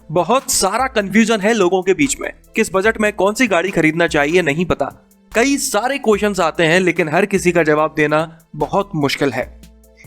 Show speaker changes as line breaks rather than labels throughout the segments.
बहुत सारा कंफ्यूजन है लोगों के बीच में, किस बजट में कौन सी गाड़ी खरीदना चाहिए नहीं पता। कई सारे क्वेश्चंस आते हैं लेकिन हर किसी का जवाब देना बहुत मुश्किल है।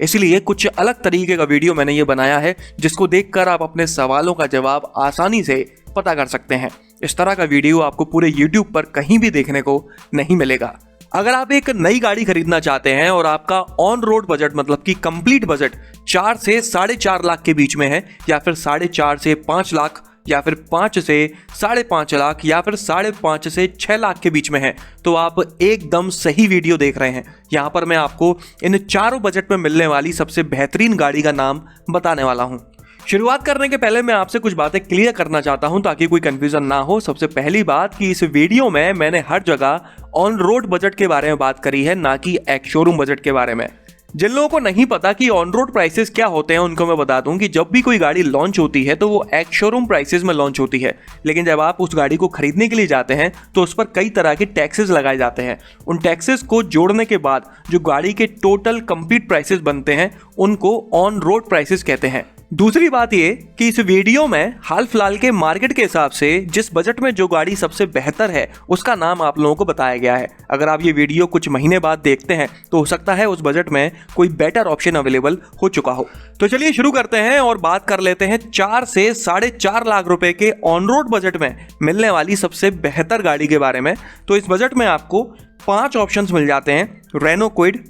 इसलिए कुछ अलग तरीके का वीडियो मैंने ये बनाया है जिसको देखकर आप अपने सवालों का जवाब आसानी से पता कर सकते हैं। इस तरह का वीडियो आपको पूरे YouTube पर कहीं भी देखने को नहीं मिलेगा। अगर आप एक नई गाड़ी खरीदना चाहते हैं और आपका ऑन रोड बजट मतलब कि कंप्लीट बजट 4 से 4.5 लाख के बीच में है, या फिर 4.5 से 5 लाख, या फिर 5 से 5.5 लाख, या फिर 5.5 से 6 लाख के बीच में है, तो आप एकदम सही वीडियो देख रहे हैं। यहाँ पर मैं आपको इन चारों बजट में मिलने वाली सबसे बेहतरीन गाड़ी का नाम बताने वाला हूँ। शुरुआत करने के पहले मैं आपसे कुछ बातें क्लियर करना चाहता हूं ताकि कोई कंफ्यूजन ना हो। सबसे पहली बात कि इस वीडियो में मैंने हर जगह ऑन रोड बजट के बारे में बात करी है, ना कि एक्स शोरूम बजट के बारे में। जिन लोगों को नहीं पता कि ऑन रोड प्राइसेस क्या होते हैं उनको मैं बता दूं कि जब भी कोई गाड़ी लॉन्च होती है तो वो एक्स शोरूम प्राइसेस में लॉन्च होती है, लेकिन जब आप उस गाड़ी को खरीदने के लिए जाते हैं तो उस पर कई तरह के टैक्सेस लगाए जाते हैं। उन टैक्सेस को जोड़ने के बाद जो गाड़ी के टोटल कंप्लीट प्राइसेस बनते हैं उनको ऑन रोड प्राइसेस कहते हैं। दूसरी बात ये कि इस वीडियो में हाल फिलहाल के मार्केट के हिसाब से जिस बजट में जो गाड़ी सबसे बेहतर है उसका नाम आप लोगों को बताया गया है। अगर आप ये वीडियो कुछ महीने बाद देखते हैं तो हो सकता है उस बजट में कोई बेटर ऑप्शन अवेलेबल हो चुका हो। तो चलिए शुरू करते हैं और बात कर लेते हैं 4 से 4.5 लाख रुपए के ऑन रोड बजट में मिलने वाली सबसे बेहतर गाड़ी के बारे में। तो इस बजट में आपको 5 ऑप्शंस मिल जाते हैं: Renault Kwid,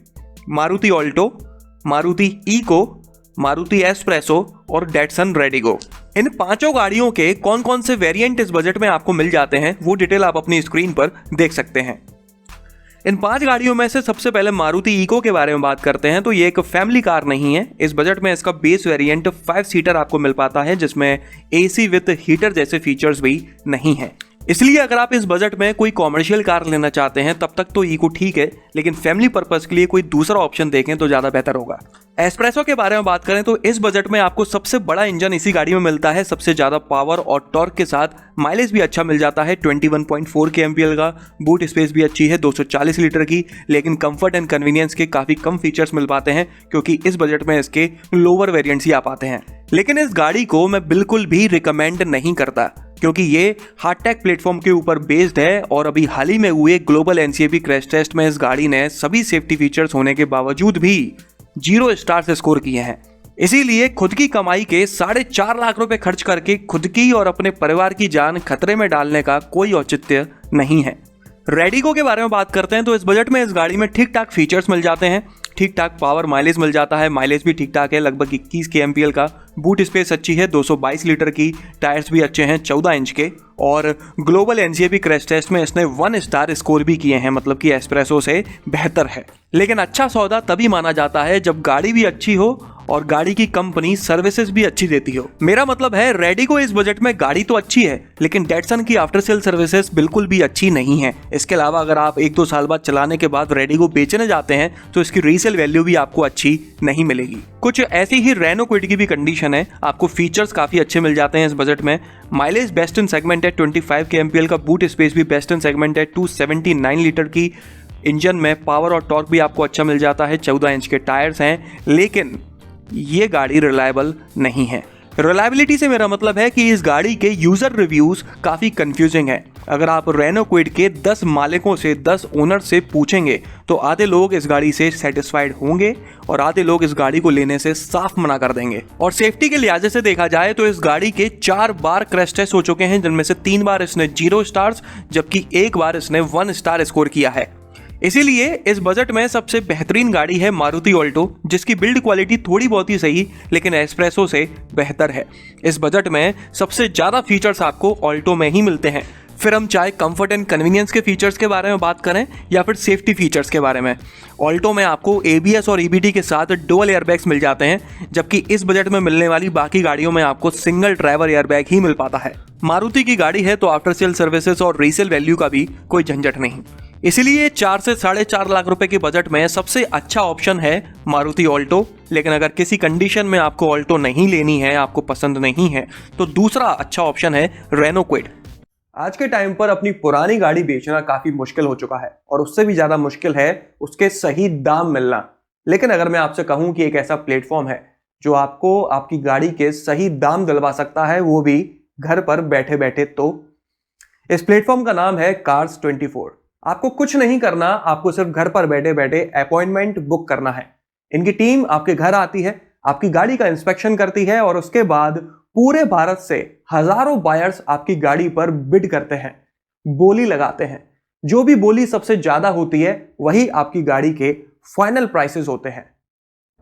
Maruti Alto, Maruti Eco, Maruti Espresso और डेटसन रेडिगो। इन पांचों गाड़ियों के कौन कौन से वेरिएंट इस बजट में आपको मिल जाते हैं वो डिटेल आप अपनी स्क्रीन पर देख सकते हैं। इन 5 गाड़ियों में से सबसे पहले मारुति इको के बारे में बात करते हैं। तो ये एक फैमिली कार नहीं है। इस बजट में इसका बेस वेरिएंट 5 सीटर आपको मिल पाता है जिसमें AC विद हीटर जैसे फीचर्स भी नहीं है। इसलिए अगर आप इस बजट में कोई कॉमर्शियल कार लेना चाहते हैं तब तक तो इको ठीक है, लेकिन फैमिली पर्पस के लिए कोई दूसरा ऑप्शन देखें तो ज़्यादा बेहतर होगा। एस्प्रेसो के बारे में बात करें तो इस बजट में आपको सबसे बड़ा इंजन इसी गाड़ी में मिलता है, सबसे ज़्यादा पावर और टॉर्क के साथ माइलेज भी अच्छा मिल जाता है 21.4 kmpl का। बूट स्पेस भी अच्छी है 240 लीटर की, लेकिन कंफर्ट एंड कन्वीनियंस के काफ़ी कम फीचर्स मिल पाते हैं क्योंकि इस बजट में इसके लोअर वेरियंट्स ही आ पाते हैं। लेकिन इस गाड़ी को मैं बिल्कुल भी रिकमेंड नहीं करता क्योंकि ये हार्टेक प्लेटफॉर्म के ऊपर बेस्ड है और अभी हाल ही में हुए ग्लोबल NCAP क्रैश टेस्ट में इस गाड़ी ने सभी सेफ्टी फीचर्स होने के बावजूद भी 0 स्टार से स्कोर किए हैं। इसीलिए खुद की कमाई के 4.5 लाख रुपए खर्च करके खुद की और अपने परिवार की जान खतरे में डालने का कोई औचित्य नहीं है। रेडिगो के बारे में बात करते हैं तो इस बजट में इस गाड़ी में ठीक ठाक फीचर्स मिल जाते हैं, ठीक ठाक पावर माइलेज मिल जाता है, माइलेज भी ठीक ठाक है लगभग 21 kmpl का। बूट स्पेस अच्छी है 222 लीटर की, टायर्स भी अच्छे हैं 14 इंच के, और ग्लोबल NCAP क्रैश टेस्ट में इसने 1 स्टार स्कोर भी किए हैं, मतलब कि एस्प्रेसो से बेहतर है। लेकिन अच्छा सौदा तभी माना जाता है जब गाड़ी भी अच्छी हो और गाड़ी की कंपनी सर्विसेज भी अच्छी देती हो। मेरा मतलब है रेडिगो इस बजट में गाड़ी तो अच्छी है लेकिन डेटसन की आफ्टर सेल सर्विसेज बिल्कुल भी अच्छी नहीं है। इसके अलावा अगर आप 1-2 साल बाद चलाने के बाद रेडिगो बेचने जाते हैं तो इसकी रीसेल वैल्यू भी आपको अच्छी नहीं मिलेगी। कुछ ऐसी ही रेनो क्विड की भी कंडीशन है, आपको फीचर्स काफी अच्छे मिल जाते हैं इस बजट में। माइलेज बेस्ट इन सेगमेंट है 25 kmpl का, बूट स्पेस भी बेस्ट इन सेगमेंट है 279 लीटर की। इंजन में पावर और टॉर्क भी आपको अच्छा मिल जाता है, 14 इंच के टायर्स हैं, लेकिन ये गाड़ी रिलायबल नहीं है। रिलायबिलिटी से मेरा मतलब है कि इस गाड़ी के यूजर रिव्यूज काफी कंफ्यूजिंग है। अगर आप रेनो क्विड के 10 मालिकों से 10 ओनर से पूछेंगे तो आधे लोग इस गाड़ी से सेटिस्फाइड होंगे और आधे लोग इस गाड़ी को लेने से साफ मना कर देंगे। और सेफ्टी के लिहाज से देखा जाए तो इस गाड़ी के 4 बार क्रैश टेस्ट हो चुके हैं, जिनमें से 3 बार इसने 0 स्टार्स जबकि 1 बार इसने 1 स्टार स्कोर किया है। इसीलिए इस बजट में सबसे बेहतरीन गाड़ी है मारुति ऑल्टो, जिसकी बिल्ड क्वालिटी थोड़ी बहुत ही सही लेकिन एस्प्रेसो से बेहतर है। इस बजट में सबसे ज़्यादा फीचर्स आपको ऑल्टो में ही मिलते हैं। फिर हम चाहे कंफर्ट एंड कन्वीनियंस के फीचर्स के बारे में बात करें या फिर सेफ्टी फीचर्स के बारे में, ऑल्टो में आपको ABS और EBD के साथ डुअल एयरबैग्स मिल जाते हैं, जबकि इस बजट में मिलने वाली बाकी गाड़ियों में आपको सिंगल ड्राइवर एयरबैग ही मिल पाता है। मारुति की गाड़ी है तो आफ्टर सेल सर्विसेज और रीसेल वैल्यू का भी कोई झंझट नहीं। इसीलिए 4 से 4.5 लाख रुपए के बजट में सबसे अच्छा ऑप्शन है मारुति ऑल्टो। लेकिन अगर किसी कंडीशन में आपको ऑल्टो नहीं लेनी है, आपको पसंद नहीं है, तो दूसरा अच्छा ऑप्शन है रेनो क्विड। आज के टाइम पर अपनी पुरानी गाड़ी बेचना काफी मुश्किल हो चुका है और उससे भी ज्यादा मुश्किल है उसके सही दाम मिलना। लेकिन अगर मैं आपसे कहूं कि एक ऐसा प्लेटफॉर्म है जो आपको आपकी गाड़ी के सही दाम दिलवा सकता है, वो भी घर पर बैठे बैठे। तो इस प्लेटफॉर्म का नाम है कार्स 24। आपको कुछ नहीं करना, आपको सिर्फ घर पर बैठे बैठे अपॉइंटमेंट बुक करना है। इनकी टीम आपके घर आती है, आपकी गाड़ी का इंस्पेक्शन करती है और उसके बाद पूरे भारत से हजारों बायर्स आपकी गाड़ी पर बिड करते हैं, बोली लगाते हैं। जो भी बोली सबसे ज्यादा होती है वही आपकी गाड़ी के फाइनल प्राइसेस होते हैं,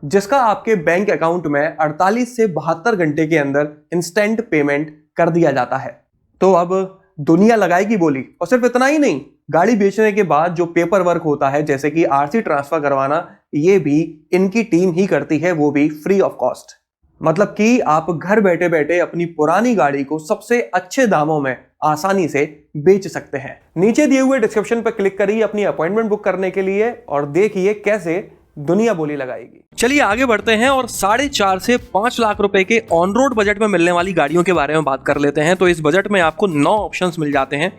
जिसका आपके बैंक अकाउंट में 48 से 72 घंटे के अंदर इंस्टेंट पेमेंट कर दिया जाता है। तो अब दुनिया लगाएगी बोली। और सिर्फ इतना ही नहीं, गाड़ी बेचने के बाद जो पेपर वर्क होता है जैसे कि आरसी ट्रांसफर करवाना, ये भी इनकी टीम ही करती है, वो भी फ्री ऑफ कॉस्ट। मतलब कि आप घर बैठे बैठे अपनी पुरानी गाड़ी को सबसे अच्छे दामों में आसानी से बेच सकते हैं। नीचे दिए हुए डिस्क्रिप्शन पर क्लिक करिए अपनी अपॉइंटमेंट बुक करने के लिए और देखिए कैसे दुनिया बोली लगाएगी। चलिए आगे बढ़ते हैं और 4.5 से 5 लाख रुपए के ऑन रोड बजट में मिलने वाली गाड़ियों के बारे में बात कर लेते हैं। तो इस बजट में आपको 9 ऑप्शंस मिल जाते हैं।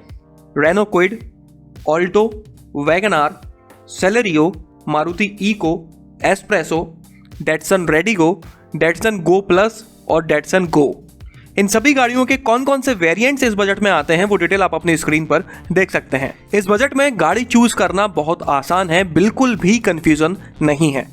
Renault Kwid, Alto, Wagon R, Celerio, Maruti Eeco, Espresso, Datsun Redigo, Datsun Go plus और डेटसन गो। इन सभी गाड़ियों के कौन कौन से वेरिएंट्स इस बजट में आते हैं वो डिटेल आप अपनी स्क्रीन पर देख सकते हैं। इस बजट में गाड़ी चूज करना बहुत आसान है, बिल्कुल भी कंफ्यूजन नहीं है।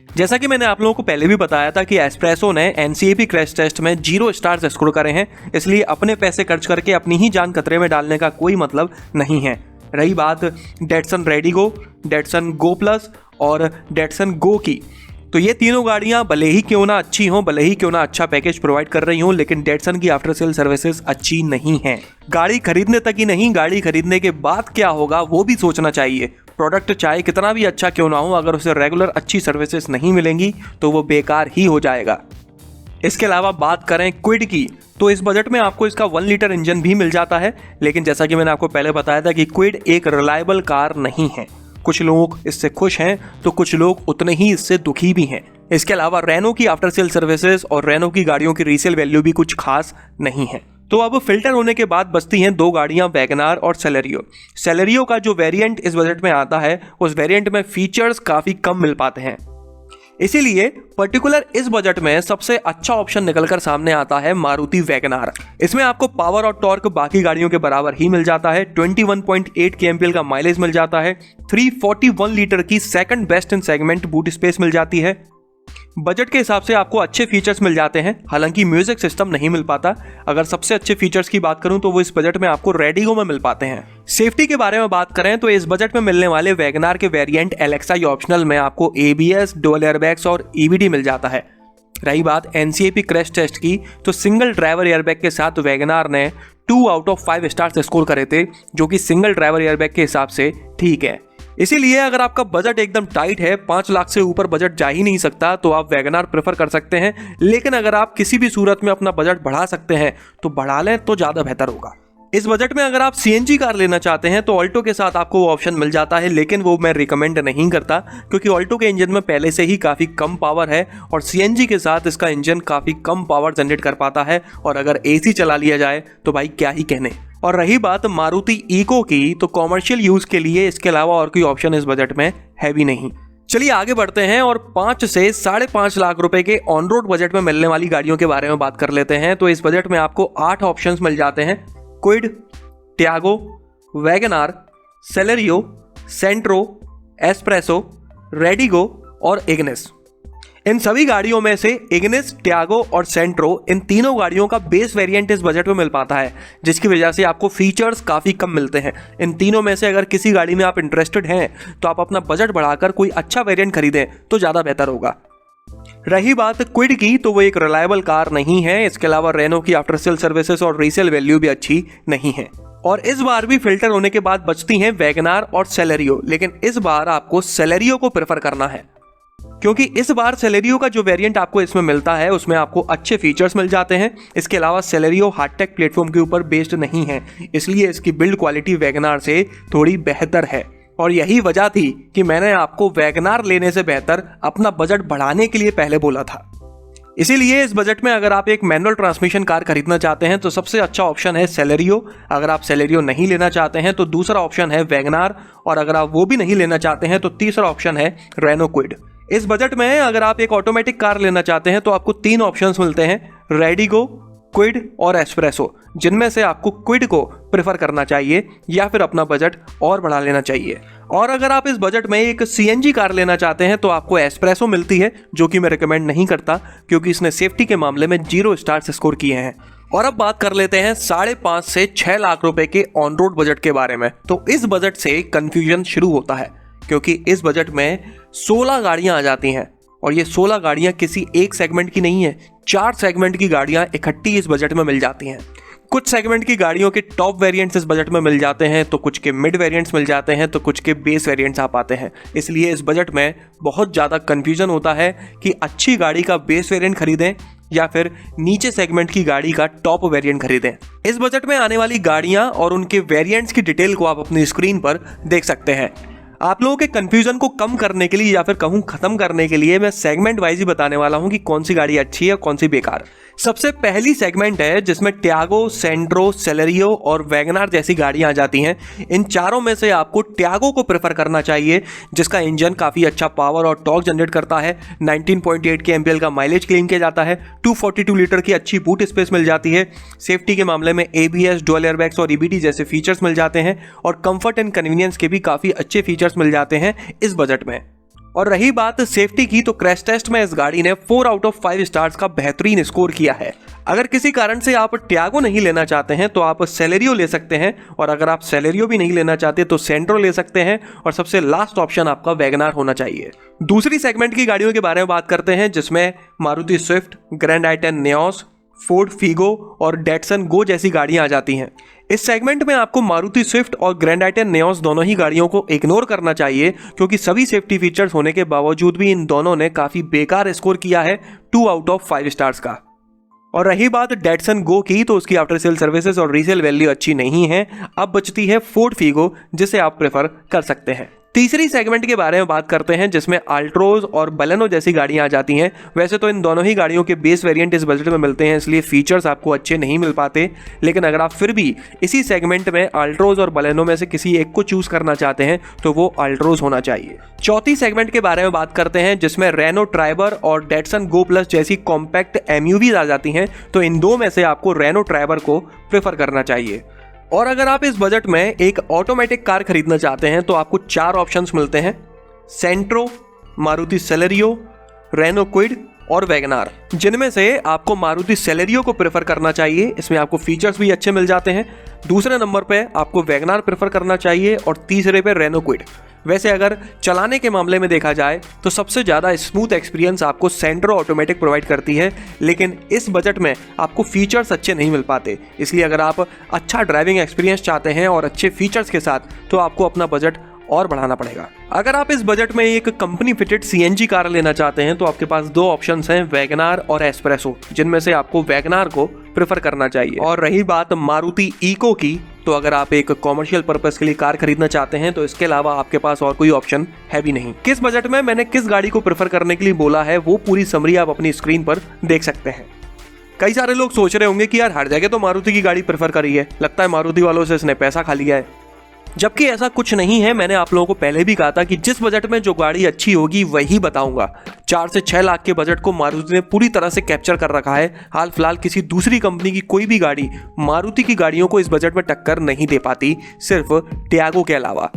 जैसा कि मैंने आप लोगों को पहले भी बताया था कि एस्प्रेसो ने एनसीएपी क्रैश टेस्ट में 0 स्टार्स स्कोर करे हैं, इसलिए अपने पैसे खर्च करके अपनी ही जान खतरे में डालने का कोई मतलब नहीं है। रही बात Datsun Redigo, Datsun Go plus और डेटसन गो की, तो ये तीनों गाड़ियां भले ही क्यों ना अच्छी हों, भले ही क्यों ना अच्छा पैकेज प्रोवाइड कर रही हों, लेकिन डेटसन की आफ्टर सेल सर्विसेज अच्छी नहीं हैं। गाड़ी खरीदने तक ही नहीं, गाड़ी खरीदने के बाद क्या होगा वो भी सोचना चाहिए। प्रोडक्ट चाहे कितना भी अच्छा क्यों ना हो, अगर उसे रेगुलर अच्छी सर्विसेज नहीं मिलेंगी तो वो बेकार ही हो जाएगा। इसके अलावा बात करें क्विड की, तो इस बजट में आपको इसका 1 लीटर इंजन भी मिल जाता है, लेकिन जैसा कि मैंने आपको पहले बताया था कि क्विड एक रिलायबल कार नहीं है। कुछ लोग इससे खुश हैं तो कुछ लोग उतने ही इससे दुखी भी हैं। इसके अलावा रेनो की आफ्टर सेल सर्विसेज और रेनो की गाड़ियों की रीसेल वैल्यू भी कुछ खास नहीं है। तो अब फिल्टर होने के बाद बचती हैं 2 गाड़ियां, वैगनआर और सेलेरियो। सेलेरियो का जो वेरिएंट इस बजट में आता है उस वेरिएंट में फीचर्स काफी कम मिल पाते हैं, इसीलिए पर्टिकुलर इस बजट में सबसे अच्छा ऑप्शन निकलकर सामने आता है मारुति वैगनआर। इसमें आपको पावर और टॉर्क बाकी गाड़ियों के बराबर ही मिल जाता है, 21.8 kmpl का माइलेज मिल जाता है, 341 लीटर की second best in segment boot space मिल जाती है। बजट के हिसाब से आपको अच्छे फीचर्स मिल जाते हैं, हालांकि म्यूजिक सिस्टम नहीं मिल पाता। अगर सबसे अच्छे फीचर्स की बात करूं तो वो इस बजट में आपको रेडिगो में मिल पाते हैं। सेफ्टी के बारे में बात करें तो इस बजट में मिलने वाले वैगनआर के वेरिएंट एलेक्सा ऑप्शनल में आपको एबीएस, डुअल एयरबैग्स और ईबीडी मिल जाता है। रही बात एनसीएपी क्रैश टेस्ट की, तो सिंगल ड्राइवर एयरबैग के साथ वैगनआर ने 2 आउट ऑफ 5 स्टार्स स्कोर करे थे, जो कि सिंगल ड्राइवर एयरबैग के हिसाब से ठीक है। इसीलिए अगर आपका बजट एकदम टाइट है, 5 लाख से ऊपर बजट जा ही नहीं सकता, तो आप वैगनआर प्रेफर कर सकते हैं। लेकिन अगर आप किसी भी सूरत में अपना बजट बढ़ा सकते हैं तो बढ़ा लें तो ज़्यादा बेहतर होगा। इस बजट में अगर आप सीएनजी कार लेना चाहते हैं तो ऑल्टो के साथ आपको वो ऑप्शन मिल जाता है, लेकिन वो मैं रिकमेंड नहीं करता, क्योंकि ऑल्टो के इंजन में पहले से ही काफ़ी कम पावर है और सीएनजी के साथ इसका इंजन काफ़ी कम पावर जनरेट कर पाता है, और अगर एसी चला लिया जाए तो भाई क्या ही कहने। और रही बात मारुति इको की, तो कॉमर्शियल यूज़ के लिए इसके अलावा और कोई ऑप्शन इस बजट में है भी नहीं। चलिए आगे बढ़ते हैं और 5 से 5.5 लाख रुपए के ऑन रोड बजट में मिलने वाली गाड़ियों के बारे में बात कर लेते हैं। तो इस बजट में आपको 8 ऑप्शंस मिल जाते हैं। क्विड, टियागो, वैगनआर, सेलेरियो, सेंट्रो, एस्प्रेसो, रेडिगो और इग्निस। इन सभी गाड़ियों में से इग्निस, टियागो और सेंट्रो, इन तीनों गाड़ियों का बेस वेरिएंट इस बजट में मिल पाता है, जिसकी वजह से आपको फीचर्स काफ़ी कम मिलते हैं। इन तीनों में से अगर किसी गाड़ी में आप इंटरेस्टेड हैं तो आप अपना बजट बढ़ाकर कोई अच्छा वेरिएंट खरीदें तो ज़्यादा बेहतर होगा। रही बात क्विड की, तो वो एक रिलायबल कार नहीं है। इसके अलावा रेनो की आफ्टर सेल सर्विसेज और रीसेल वैल्यू भी अच्छी नहीं है। और इस बार भी फिल्टर होने के बाद बचती हैं वैगनआर और सेलेरियो, लेकिन इस बार आपको सेलेरियो को प्रेफर करना है, क्योंकि इस बार सेलेरियो का जो वेरिएंट आपको इसमें मिलता है उसमें आपको अच्छे फीचर्स मिल जाते हैं। इसके अलावा सेलेरियो हार्डटेक प्लेटफॉर्म के ऊपर बेस्ड नहीं है, इसलिए इसकी बिल्ड क्वालिटी वैगनआर से थोड़ी बेहतर है। और यही वजह थी कि मैंने आपको वैगनआर लेने से बेहतर अपना बजट बढ़ाने के लिए पहले बोला था। इसीलिए इस बजट में अगर आप एक मैनुअल ट्रांसमिशन कार खरीदना चाहते हैं तो सबसे अच्छा ऑप्शन है सेलेरियो। अगर आप सेलेरियो नहीं लेना चाहते हैं तो दूसरा ऑप्शन है वैगनआर, और अगर आप वो भी नहीं लेना चाहते हैं तो तीसरा ऑप्शन है रेनो क्विड। इस बजट में अगर आप एक ऑटोमेटिक कार लेना चाहते हैं तो आपको 3 ऑप्शंस मिलते हैं, रेडिगो, क्विड और एस्प्रेसो, जिनमें से आपको क्विड को प्रेफर करना चाहिए या फिर अपना बजट और बढ़ा लेना चाहिए। और अगर आप इस बजट में एक सीएनजी कार लेना चाहते हैं तो आपको एस्प्रेसो मिलती है, जो कि मैं रिकमेंड नहीं करता क्योंकि इसने सेफ्टी के मामले में 0 स्टार्स स्कोर किए हैं। और अब बात कर लेते हैं 5.5 से 6 लाख रुपए के ऑन रोड बजट के बारे में। तो इस बजट से कंफ्यूजन शुरू होता है क्योंकि इस बजट में 16 गाड़ियां आ जाती हैं और ये 16 गाड़ियां किसी एक सेगमेंट की नहीं है, 4 सेगमेंट की गाड़ियां इकट्ठी इस बजट में मिल जाती हैं। कुछ सेगमेंट की गाड़ियों के टॉप वेरिएंट्स इस बजट में मिल जाते हैं, तो कुछ के मिड वेरिएंट्स मिल जाते हैं, तो कुछ के बेस वेरिएंट्स आ पाते हैं। इसलिए इस बजट में बहुत ज़्यादा कंफ्यूजन होता है कि अच्छी गाड़ी का बेस वेरिएंट खरीदें या फिर नीचे सेगमेंट की गाड़ी का टॉप वेरिएंट खरीदें। इस बजट में आने वाली गाड़ियां और उनके वेरिएंट्स की डिटेल को आप अपनी स्क्रीन पर देख सकते हैं। आप लोगों के कंफ्यूजन को कम करने के लिए या फिर कहूं खत्म करने के लिए मैं सेगमेंट वाइज ही बताने वाला हूं कि कौन सी गाड़ी अच्छी है कौन सी बेकार। सबसे पहली सेगमेंट है जिसमें टियागो, सेंट्रो, सेलेरियो और वैगनार जैसी गाड़ियां आ जाती हैं। इन चारों में से आपको टियागो को प्रेफर करना चाहिए, जिसका इंजन काफ़ी अच्छा पावर और टॉर्क जनरेट करता है। 19.8 के एमपीएल का माइलेज क्लेम किया जाता है। 242 लीटर की अच्छी बूट स्पेस मिल जाती है। सेफ्टी के मामले में एबीएस, डुअल एयरबैग्स और ईबीडी जैसे फीचर्स मिल जाते हैं और कंफर्ट एंड कन्वीनियंस के भी काफ़ी अच्छे फीचर्स मिल जाते हैं इस बजट में। और रही बात सेफ्टी की, तो क्रैश टेस्ट में इस गाड़ी ने 4 आउट ऑफ 5 स्टार्स का बेहतरीन स्कोर किया है। अगर किसी कारण से आप टियागो नहीं लेना चाहते हैं तो आप सेलेरियो ले सकते हैं, और अगर आप सेलेरियो भी नहीं लेना चाहते तो सेंट्रो ले सकते हैं, और सबसे लास्ट ऑप्शन आपका वैगनार होना चाहिए। दूसरी सेगमेंट की गाड़ियों के बारे में बात करते हैं, जिसमें Maruti Swift, Grand i ten Nios, Ford Figo और डेटसन गो जैसी गाड़ियां आ जाती हैं। इस सेगमेंट में आपको मारुति स्विफ्ट और ग्रैंड आइटेन नियोस दोनों ही गाड़ियों को इग्नोर करना चाहिए, क्योंकि सभी सेफ्टी फीचर्स होने के बावजूद भी इन दोनों ने काफ़ी बेकार स्कोर किया है 2 आउट ऑफ 5 स्टार्स का। और रही बात डेटसन गो की, तो उसकी आफ्टर सेल सर्विसेज और रीसेल वैल्यू अच्छी नहीं है। अब बचती है फोर्ड फीगो, जिसे आप प्रेफर कर सकते हैं। तीसरी सेगमेंट के बारे में बात करते हैं, जिसमें अल्ट्रोज और बलेनो जैसी गाड़ियां आ जाती हैं। वैसे तो इन दोनों ही गाड़ियों के बेस वेरिएंट इस बजट में मिलते हैं, इसलिए फीचर्स आपको अच्छे नहीं मिल पाते, लेकिन अगर आप फिर भी इसी सेगमेंट में अल्ट्रोज और बलेनो में से किसी एक को चूज करना चाहते हैं तो वो अल्ट्रोज होना चाहिए। चौथी सेगमेंट के बारे में बात करते हैं, जिसमें रेनो ट्राइबर और डेटसन गो प्लस जैसी कॉम्पैक्ट एमयूवीज आ जाती हैं। तो इन दो में से आपको रेनो ट्राइबर को प्रेफर करना चाहिए। और अगर आप इस बजट में एक ऑटोमेटिक कार खरीदना चाहते हैं तो आपको 4 ऑप्शंस मिलते हैं: सेंट्रो, मारुति सेलेरियो, रेनो क्विड और वैगनार, जिनमें से आपको मारुति सेलेरियो को प्रेफर करना चाहिए। इसमें आपको फीचर्स भी अच्छे मिल जाते हैं। दूसरे नंबर पे आपको वैगनार प्रेफर करना चाहिए और तीसरे पे रेनो क्विड। वैसे अगर चलाने के मामले में देखा जाए तो सबसे ज़्यादा स्मूथ एक्सपीरियंस आपको सेंट्रो ऑटोमेटिक प्रोवाइड करती है, लेकिन इस बजट में आपको फीचर्स अच्छे नहीं मिल पाते। इसलिए अगर आप अच्छा ड्राइविंग एक्सपीरियंस चाहते हैं और अच्छे फीचर्स के साथ, तो आपको अपना बजट और बढ़ाना पड़ेगा। अगर आप इस बजट में एक कंपनी फिटेड सीएनजी कार लेना चाहते हैं तो आपके पास 2 ऑप्शंस हैं, वैगनार और एस्प्रेसो, जिनमें से आपको वैगनार को प्रेफर करना चाहिए। और रही बात मारुति इको की, तो अगर आप एक कॉमर्शियल पर्पस के लिए कार खरीदना चाहते हैं तो इसके अलावा आपके पास और कोई ऑप्शन है भी नहीं। किस बजट में मैंने किस गाड़ी को प्रेफर करने के लिए बोला है, वो पूरी समरी आप अपनी स्क्रीन पर देख सकते हैं। कई सारे लोग सोच रहे होंगे कि यार हर जगह तो मारुति की गाड़ी प्रेफर करी है, लगता है मारुति वालों से इसने पैसा खा लिया है। जबकि ऐसा कुछ नहीं है। मैंने आप लोगों को पहले भी कहा था कि जिस बजट में जो गाड़ी अच्छी होगी वही बताऊंगा। 4 से 6 लाख के बजट को मारुति ने पूरी तरह से कैप्चर कर रखा है। हाल फिलहाल किसी दूसरी कंपनी की कोई भी गाड़ी मारुति की गाड़ियों को इस बजट में टक्कर नहीं दे पाती, सिर्फ टियागो के अलावा।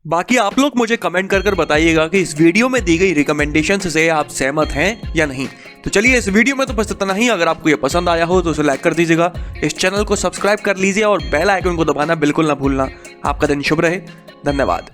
बाकी आप लोग मुझे कमेंट कर बताइएगा कि इस वीडियो में दी गई रिकमेंडेशन से आप सहमत हैं या नहीं। तो चलिए इस वीडियो में तो बस इतना ही। अगर आपको ये पसंद आया हो तो उसे लाइक कर दीजिएगा, इस चैनल को सब्सक्राइब कर लीजिए और बेल आइकन को दबाना बिल्कुल ना भूलना। आपका दिन शुभ रहे। धन्यवाद।